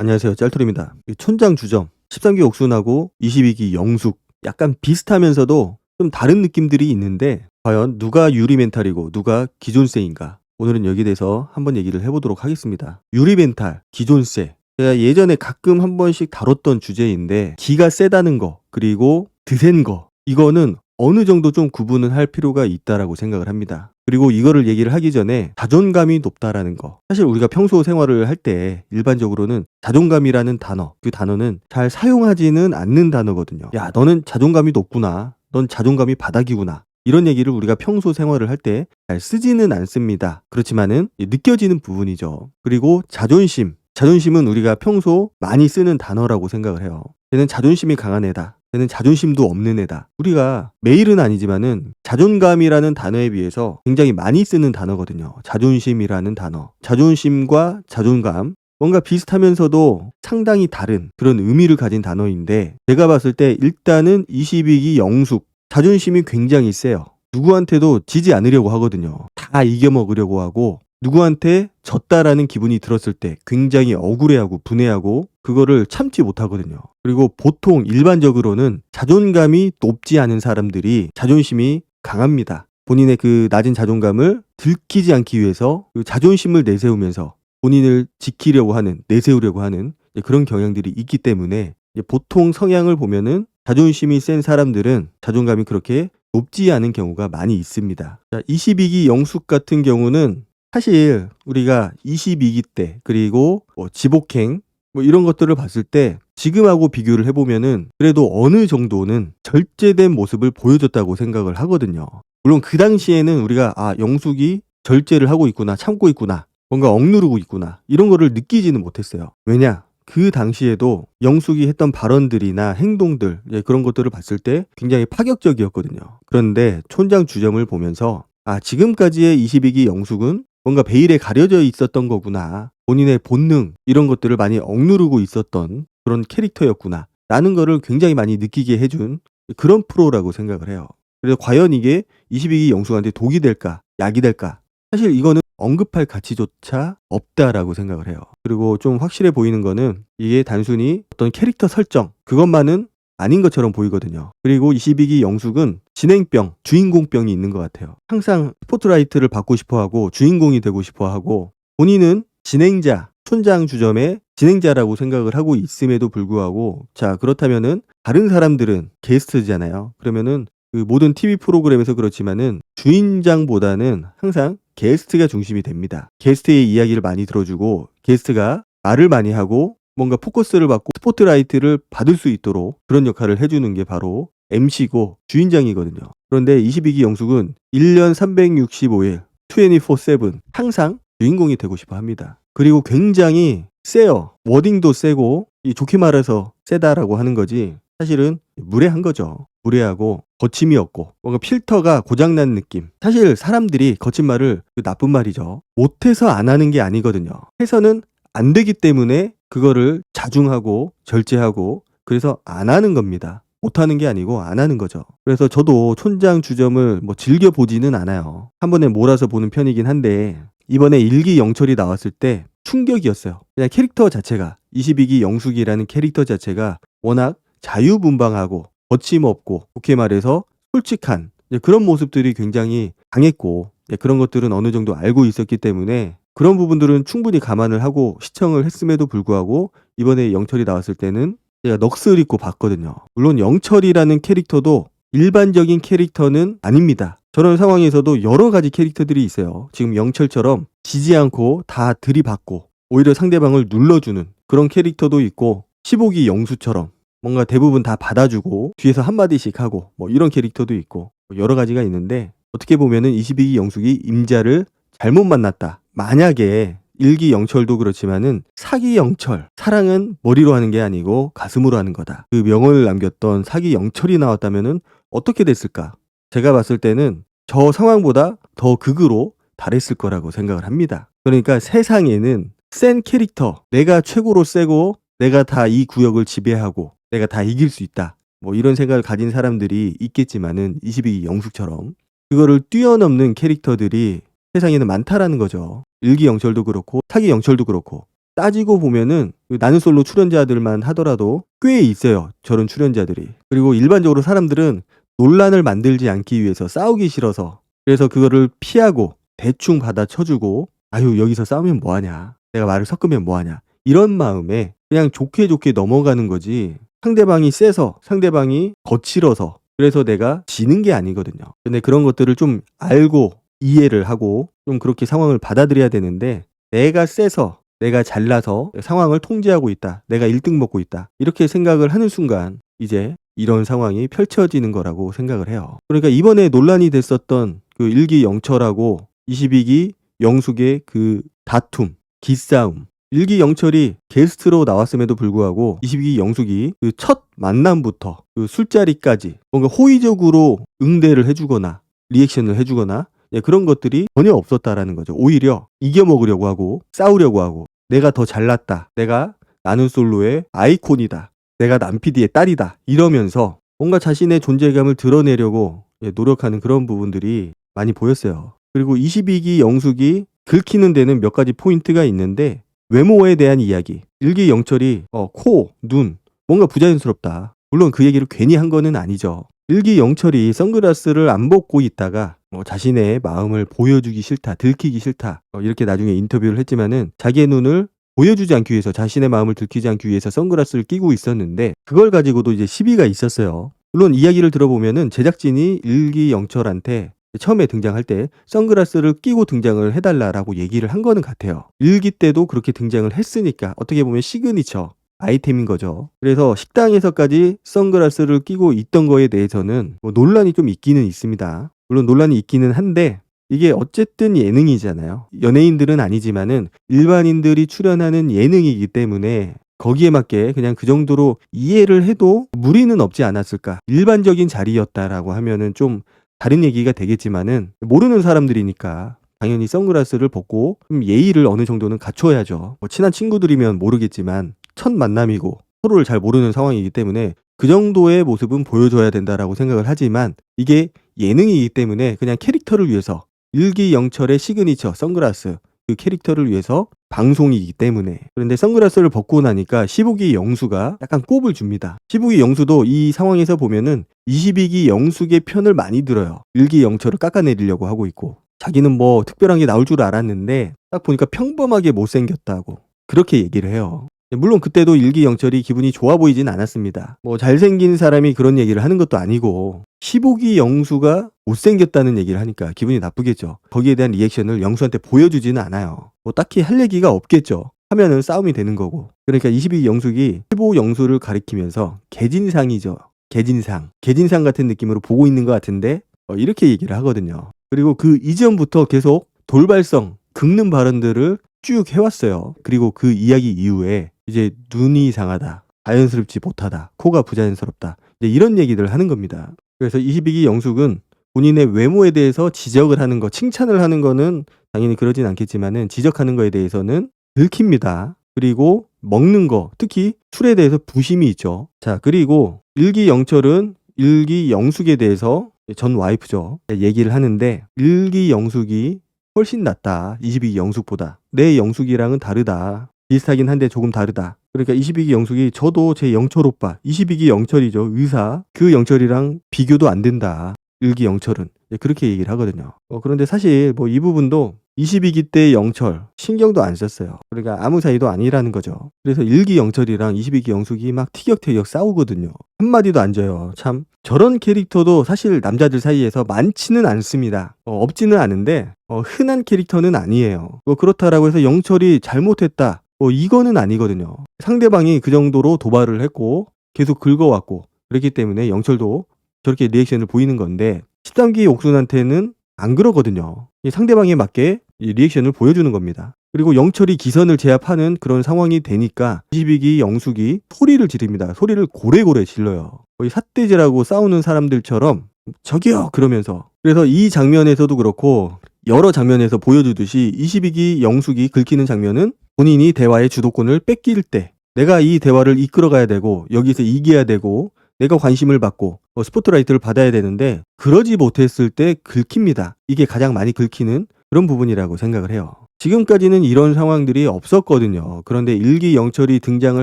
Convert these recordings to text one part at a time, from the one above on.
안녕하세요. 짤토리입니다. 이 촌장주점 13기 옥순하고 22기 영숙 약간 비슷하면서도 좀 다른 느낌들이 있는데 과연 누가 유리 멘탈이고 누가 기존세인가? 오늘은 여기에 대해서 한번 얘기를 해보도록 하겠습니다. 유리 멘탈, 기존세. 제가 예전에 가끔 한 번씩 다뤘던 주제인데 기가 세다는 거 그리고 드센 거 이거는 어느 정도 좀 구분을 할 필요가 있다라고 생각을 합니다. 그리고 이거를 얘기를 하기 전에 자존감이 높다라는 거. 사실 우리가 평소 생활을 할 때 일반적으로는 자존감이라는 단어, 그 단어는 잘 사용하지는 않는 단어거든요. 야, 너는 자존감이 높구나. 넌 자존감이 바닥이구나. 이런 얘기를 우리가 평소 생활을 할 때 잘 쓰지는 않습니다. 그렇지만은 느껴지는 부분이죠. 그리고 자존심. 자존심은 우리가 평소 많이 쓰는 단어라고 생각을 해요. 쟤는 자존심이 강한 애다. 쟤는 자존심도 없는 애다. 우리가 매일은 아니지만은 자존감이라는 단어에 비해서 굉장히 많이 쓰는 단어거든요. 자존심이라는 단어. 자존심과 자존감. 뭔가 비슷하면서도 상당히 다른 그런 의미를 가진 단어인데 제가 봤을 때 일단은 22기 영숙. 자존심이 굉장히 세요. 누구한테도 지지 않으려고 하거든요. 다 이겨먹으려고 하고 누구한테 졌다라는 기분이 들었을 때 굉장히 억울해하고 분해하고 그거를 참지 못하거든요. 그리고 보통 일반적으로는 자존감이 높지 않은 사람들이 자존심이 강합니다. 본인의 그 낮은 자존감을 들키지 않기 위해서 그 자존심을 내세우면서 본인을 지키려고 하는, 내세우려고 하는 그런 경향들이 있기 때문에 보통 성향을 보면은 자존심이 센 사람들은 자존감이 그렇게 높지 않은 경우가 많이 있습니다. 자, 22기 영숙 같은 경우는 사실 우리가 22기 때 그리고 지복행 이런 것들을 봤을 때 지금하고 비교를 해보면은 그래도 어느 정도는 절제된 모습을 보여줬다고 생각을 하거든요. 물론 그 당시에는 우리가 영숙이 절제를 하고 있구나, 참고 있구나, 뭔가 억누르고 있구나 이런 거를 느끼지는 못했어요. 왜냐? 그 당시에도 영숙이 했던 발언들이나 행동들 그런 것들을 봤을 때 굉장히 파격적이었거든요. 그런데 촌장 주점을 보면서 지금까지의 22기 영숙은 뭔가 베일에 가려져 있었던 거구나. 본인의 본능 이런 것들을 많이 억누르고 있었던 그런 캐릭터였구나. 라는 거를 굉장히 많이 느끼게 해준 그런 프로라고 생각을 해요. 그래서 과연 이게 22기 영숙한테 독이 될까? 약이 될까? 사실 이거는 언급할 가치조차 없다라고 생각을 해요. 그리고 좀 확실해 보이는 거는 이게 단순히 어떤 캐릭터 설정 그것만은 아닌 것처럼 보이거든요. 그리고 22기 영숙은 진행병, 주인공병이 있는 것 같아요. 항상 스포트라이트를 받고 싶어하고 주인공이 되고 싶어하고 본인은 진행자, 촌장 주점의 진행자라고 생각을 하고 있음에도 불구하고 자 그렇다면은 다른 사람들은 게스트잖아요. 그러면은 그 모든 TV 프로그램에서 그렇지만은 주인장보다는 항상 게스트가 중심이 됩니다. 게스트의 이야기를 많이 들어주고 게스트가 말을 많이 하고 뭔가 포커스를 받고 스포트라이트를 받을 수 있도록 그런 역할을 해주는 게 바로 MC고 주인장이거든요. 그런데 22기 영숙은 1년 365일 24/7 항상 주인공이 되고 싶어 합니다. 그리고 굉장히 세요. 워딩도 세고 좋게 말해서 세다라고 하는 거지 사실은 무례한 거죠. 무례하고 거침이 없고 뭔가 필터가 고장난 느낌. 사실 사람들이 거친 말을 나쁜 말이죠. 못해서 안 하는 게 아니거든요. 해서는 안 되기 때문에 그거를 자중하고 절제하고 그래서 안 하는 겁니다. 못하는 게 아니고 안 하는 거죠. 그래서 저도 촌장 주점을 즐겨보지는 않아요. 한 번에 몰아서 보는 편이긴 한데 이번에 일기 영철이 나왔을 때 충격이었어요. 그냥 캐릭터 자체가 22기 영숙이라는 캐릭터 자체가 워낙 자유분방하고 거침없고 좋게 말해서 솔직한 그런 모습들이 굉장히 강했고 그런 것들은 어느 정도 알고 있었기 때문에 그런 부분들은 충분히 감안을 하고 시청을 했음에도 불구하고 이번에 영철이 나왔을 때는 제가 넋을 잃고 봤거든요. 물론 영철이라는 캐릭터도 일반적인 캐릭터는 아닙니다. 저런 상황에서도 여러 가지 캐릭터들이 있어요. 지금 영철처럼 지지 않고 다 들이받고 오히려 상대방을 눌러주는 그런 캐릭터도 있고 15기 영수처럼 뭔가 대부분 다 받아주고 뒤에서 한마디씩 하고 이런 캐릭터도 있고 여러 가지가 있는데 어떻게 보면은 22기 영숙이 임자를 잘못 만났다. 만약에 1기 영철도 그렇지만은 4기 영철 사랑은 머리로 하는 게 아니고 가슴으로 하는 거다. 그 명언을 남겼던 4기 영철이 나왔다면은 어떻게 됐을까? 제가 봤을 때는 저 상황보다 더 극으로 달했을 거라고 생각을 합니다. 그러니까 세상에는 센 캐릭터 내가 최고로 세고 내가 다 이 구역을 지배하고 내가 다 이길 수 있다. 이런 생각을 가진 사람들이 있겠지만은 22기 영숙처럼 그거를 뛰어넘는 캐릭터들이 세상에는 많다라는 거죠. 1기 영철도 그렇고 4기 영철도 그렇고 따지고 보면은 나는 솔로 출연자들만 하더라도 꽤 있어요. 저런 출연자들이. 그리고 일반적으로 사람들은 논란을 만들지 않기 위해서 싸우기 싫어서 그래서 그거를 피하고 대충 받아쳐주고 아유 여기서 싸우면 뭐하냐. 내가 말을 섞으면 뭐하냐. 이런 마음에 그냥 좋게 좋게 넘어가는 거지 상대방이 세서 상대방이 거칠어서 그래서 내가 지는 게 아니거든요. 근데 그런 것들을 좀 알고 이해를 하고 좀 그렇게 상황을 받아들여야 되는데 내가 세서 내가 잘나서 상황을 통제하고 있다. 내가 1등 먹고 있다. 이렇게 생각을 하는 순간 이제 이런 상황이 펼쳐지는 거라고 생각을 해요. 그러니까 이번에 논란이 됐었던 그 1기 영철하고 22기 영숙의 그 다툼, 기싸움. 1기 영철이 게스트로 나왔음에도 불구하고 22기 영숙이 그 첫 만남부터 그 술자리까지 뭔가 호의적으로 응대를 해주거나 리액션을 해주거나 그런 것들이 전혀 없었다라는 거죠. 오히려 이겨먹으려고 하고 싸우려고 하고 내가 더 잘났다. 내가 나는 솔로의 아이콘이다. 내가 남PD의 딸이다. 이러면서 뭔가 자신의 존재감을 드러내려고 노력하는 그런 부분들이 많이 보였어요. 그리고 22기 영숙이 긁히는 데는 몇 가지 포인트가 있는데 외모에 대한 이야기. 1기 영철이 코, 눈 뭔가 부자연스럽다. 물론 그 얘기를 괜히 한 거는 아니죠. 1기 영철이 선글라스를 안 벗고 있다가 자신의 마음을 보여주기 싫다, 들키기 싫다 이렇게 나중에 인터뷰를 했지만은 자기의 눈을 보여주지 않기 위해서 자신의 마음을 들키지 않기 위해서 선글라스를 끼고 있었는데 그걸 가지고도 이제 시비가 있었어요. 물론 이야기를 들어보면은 제작진이 1기 영철한테 처음에 등장할 때 선글라스를 끼고 등장을 해달라라고 얘기를 한 거는 같아요. 1기 때도 그렇게 등장을 했으니까 어떻게 보면 시그니처 아이템인 거죠. 그래서 식당에서까지 선글라스를 끼고 있던 거에 대해서는 논란이 좀 있기는 있습니다. 물론 논란이 있기는 한데 이게 어쨌든 예능이잖아요. 연예인들은 아니지만은 일반인들이 출연하는 예능이기 때문에 거기에 맞게 그냥 그 정도로 이해를 해도 무리는 없지 않았을까. 일반적인 자리였다라고 하면은 좀 다른 얘기가 되겠지만은 모르는 사람들이니까 당연히 선글라스를 벗고 좀 예의를 어느 정도는 갖춰야죠. 친한 친구들이면 모르겠지만 첫 만남이고 서로를 잘 모르는 상황이기 때문에 그 정도의 모습은 보여줘야 된다라고 생각을 하지만 이게 예능이기 때문에 그냥 캐릭터를 위해서 1기 영철의 시그니처 선글라스 그 캐릭터를 위해서 방송이기 때문에 그런데 선글라스를 벗고 나니까 15기 영수가 약간 꼽을 줍니다. 15기 영수도 이 상황에서 보면은 22기 영숙의 편을 많이 들어요. 1기 영철을 깎아내리려고 하고 있고 자기는 뭐 특별한 게 나올 줄 알았는데 딱 보니까 평범하게 못생겼다고 그렇게 얘기를 해요. 물론 그때도 1기 영철이 기분이 좋아 보이진 않았습니다. 뭐 잘생긴 사람이 그런 얘기를 하는 것도 아니고 15기 영수가 못생겼다는 얘기를 하니까 기분이 나쁘겠죠. 거기에 대한 리액션을 영수한테 보여주지는 않아요. 뭐 딱히 할 얘기가 없겠죠. 하면은 싸움이 되는 거고. 그러니까 22기 영숙이 15 영수를 가리키면서 개진상이죠. 개진상 같은 느낌으로 보고 있는 것 같은데 이렇게 얘기를 하거든요. 그리고 그 이전부터 계속 돌발성 긁는 발언들을 쭉 해왔어요. 그리고 그 이야기 이후에 이제 눈이 이상하다, 자연스럽지 못하다, 코가 부자연스럽다 이제 이런 얘기를 하는 겁니다. 그래서 22기 영숙은 본인의 외모에 대해서 지적을 하는 거, 칭찬을 하는 거는 당연히 그러진 않겠지만은 지적하는 거에 대해서는 들킵니다. 그리고 먹는 거, 특히 술에 대해서 부심이 있죠. 자, 그리고 1기 영철은 1기 영숙에 대해서 전 와이프죠. 얘기를 하는데 1기 영숙이 훨씬 낫다. 22기 영숙보다. 내 영숙이랑은 다르다. 비슷하긴 한데 조금 다르다. 그러니까 22기 영숙이 저도 제 영철 오빠 22기 영철이죠. 의사. 그 영철이랑 비교도 안 된다. 1기 영철은. 그렇게 얘기를 하거든요. 그런데 사실 뭐 이 부분도 22기 때 영철 신경도 안 썼어요. 그러니까 아무 사이도 아니라는 거죠. 그래서 1기 영철이랑 22기 영숙이 막 티격태격 싸우거든요. 한마디도 안 져요. 참 저런 캐릭터도 사실 남자들 사이에서 많지는 않습니다. 없지는 않은데 흔한 캐릭터는 아니에요. 그렇다라고 해서 영철이 잘못했다. 이거는 아니거든요. 상대방이 그 정도로 도발을 했고 계속 긁어왔고 그렇기 때문에 영철도 저렇게 리액션을 보이는 건데 13기 옥순한테는 안 그러거든요. 상대방에 맞게 리액션을 보여주는 겁니다. 그리고 영철이 기선을 제압하는 그런 상황이 되니까 22기 영숙이 소리를 지릅니다. 소리를 고래고래 질러요. 거의 삿대질하고 싸우는 사람들처럼 저기요 그러면서. 그래서 이 장면에서도 그렇고 여러 장면에서 보여주듯이 22기 영숙이 긁히는 장면은 본인이 대화의 주도권을 뺏길 때 내가 이 대화를 이끌어가야 되고 여기서 이겨야 되고 내가 관심을 받고 스포트라이트를 받아야 되는데 그러지 못했을 때 긁힙니다. 이게 가장 많이 긁히는 그런 부분이라고 생각을 해요. 지금까지는 이런 상황들이 없었거든요. 그런데 일기 영철이 등장을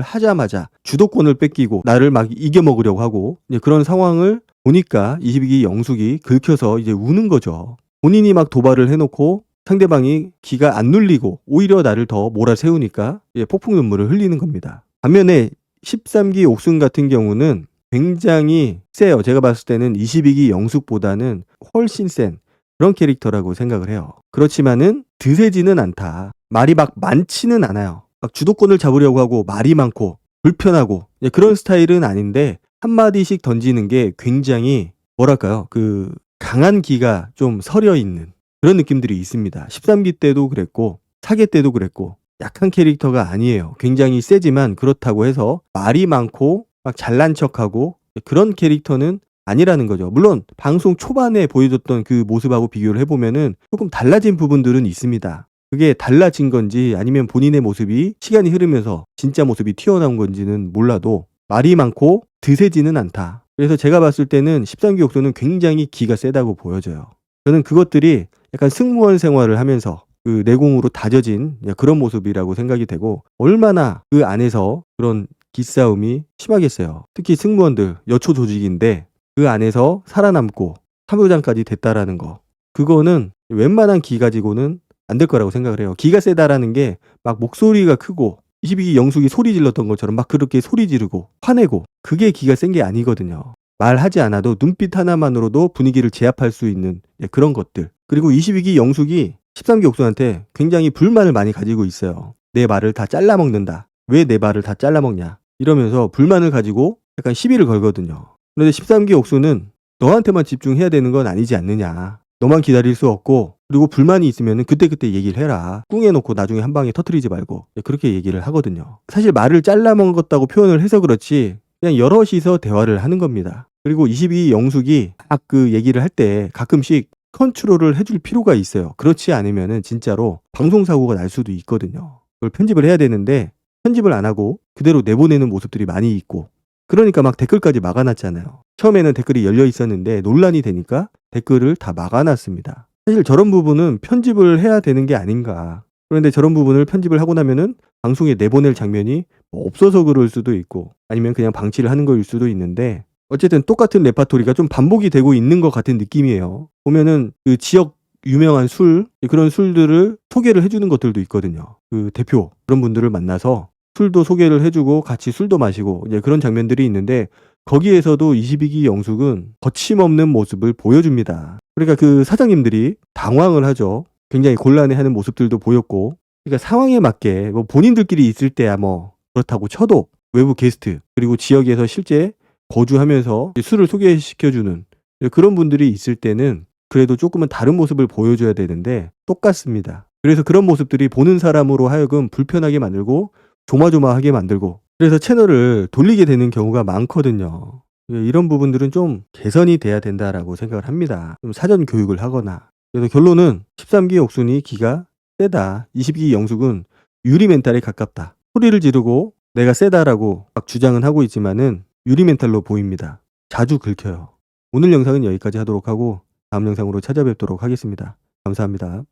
하자마자 주도권을 뺏기고 나를 막 이겨먹으려고 하고 이제 그런 상황을 보니까 22기 영숙이 긁혀서 이제 우는 거죠. 본인이 막 도발을 해놓고 상대방이 기가 안 눌리고 오히려 나를 더 몰아세우니까 폭풍 눈물을 흘리는 겁니다. 반면에 13기 옥순 같은 경우는 굉장히 세요. 제가 봤을 때는 22기 영숙보다는 훨씬 센 그런 캐릭터라고 생각을 해요. 그렇지만은 드세지는 않다. 말이 막 많지는 않아요. 막 주도권을 잡으려고 하고 말이 많고 불편하고 그런 스타일은 아닌데 한마디씩 던지는 게 굉장히 뭐랄까요? 그 강한 기가 좀 서려 있는 그런 느낌들이 있습니다. 13기 때도 그랬고 4기 때도 그랬고 약한 캐릭터가 아니에요. 굉장히 세지만 그렇다고 해서 말이 많고 막 잘난 척하고 그런 캐릭터는 아니라는 거죠. 물론 방송 초반에 보여줬던 그 모습하고 비교를 해보면은 조금 달라진 부분들은 있습니다. 그게 달라진 건지 아니면 본인의 모습이 시간이 흐르면서 진짜 모습이 튀어나온 건지는 몰라도 말이 많고 드세지는 않다. 그래서 제가 봤을 때는 13기 옥수는 굉장히 기가 세다고 보여져요. 저는 그것들이 약간 승무원 생활을 하면서 그 내공으로 다져진 그런 모습이라고 생각이 되고 얼마나 그 안에서 그런 기싸움이 심하겠어요. 특히 승무원들 여초 조직인데 그 안에서 살아남고 사무장까지 됐다라는 거. 그거는 웬만한 기 가지고는 안 될 거라고 생각을 해요. 기가 세다라는 게 막 목소리가 크고 22기 영숙이 소리 질렀던 것처럼 막 그렇게 소리 지르고 화내고 그게 기가 센 게 아니거든요. 말하지 않아도 눈빛 하나만으로도 분위기를 제압할 수 있는 그런 것들. 그리고 22기 영숙이 13기 옥수한테 굉장히 불만을 많이 가지고 있어요. 내 말을 다 잘라먹는다. 왜 내 말을 다 잘라먹냐. 이러면서 불만을 가지고 약간 시비를 걸거든요. 그런데 13기 옥수는 너한테만 집중해야 되는 건 아니지 않느냐. 너만 기다릴 수 없고 그리고 불만이 있으면 그때그때 얘기를 해라. 꿍해놓고 나중에 한 방에 터트리지 말고 그렇게 얘기를 하거든요. 사실 말을 잘라먹었다고 표현을 해서 그렇지 그냥 여럿이서 대화를 하는 겁니다. 그리고 22기 영숙이 딱 그 얘기를 할 때 가끔씩 컨트롤을 해줄 필요가 있어요. 그렇지 않으면은 진짜로 방송사고가 날 수도 있거든요. 그걸 편집을 해야 되는데 편집을 안 하고 그대로 내보내는 모습들이 많이 있고 그러니까 막 댓글까지 막아놨잖아요. 처음에는 댓글이 열려 있었는데 논란이 되니까 댓글을 다 막아놨습니다. 사실 저런 부분은 편집을 해야 되는 게 아닌가. 그런데 저런 부분을 편집을 하고 나면은 방송에 내보낼 장면이 없어서 그럴 수도 있고 아니면 그냥 방치를 하는 거일 수도 있는데 어쨌든 똑같은 레파토리가 좀 반복이 되고 있는 것 같은 느낌이에요. 보면은 그 지역 유명한 술 그런 술들을 소개를 해주는 것들도 있거든요. 그 대표 그런 분들을 만나서 술도 소개를 해주고 같이 술도 마시고 이제 그런 장면들이 있는데 거기에서도 22기 영숙은 거침없는 모습을 보여줍니다. 그러니까 그 사장님들이 당황을 하죠. 굉장히 곤란해하는 모습들도 보였고 그러니까 상황에 맞게 뭐 본인들끼리 있을 때야 뭐 그렇다고 쳐도 외부 게스트 그리고 지역에서 실제 거주하면서 술을 소개시켜주는 그런 분들이 있을 때는 그래도 조금은 다른 모습을 보여줘야 되는데 똑같습니다. 그래서 그런 모습들이 보는 사람으로 하여금 불편하게 만들고 조마조마하게 만들고 그래서 채널을 돌리게 되는 경우가 많거든요. 이런 부분들은 좀 개선이 돼야 된다라고 생각을 합니다. 좀 사전 교육을 하거나. 그래서 결론은 13기 옥순이 기가 세다. 22기 영숙은 유리 멘탈에 가깝다. 소리를 지르고 내가 세다라고 막 주장은 하고 있지만은 유리 멘탈로 보입니다. 자주 긁혀요. 오늘 영상은 여기까지 하도록 하고 다음 영상으로 찾아뵙도록 하겠습니다. 감사합니다.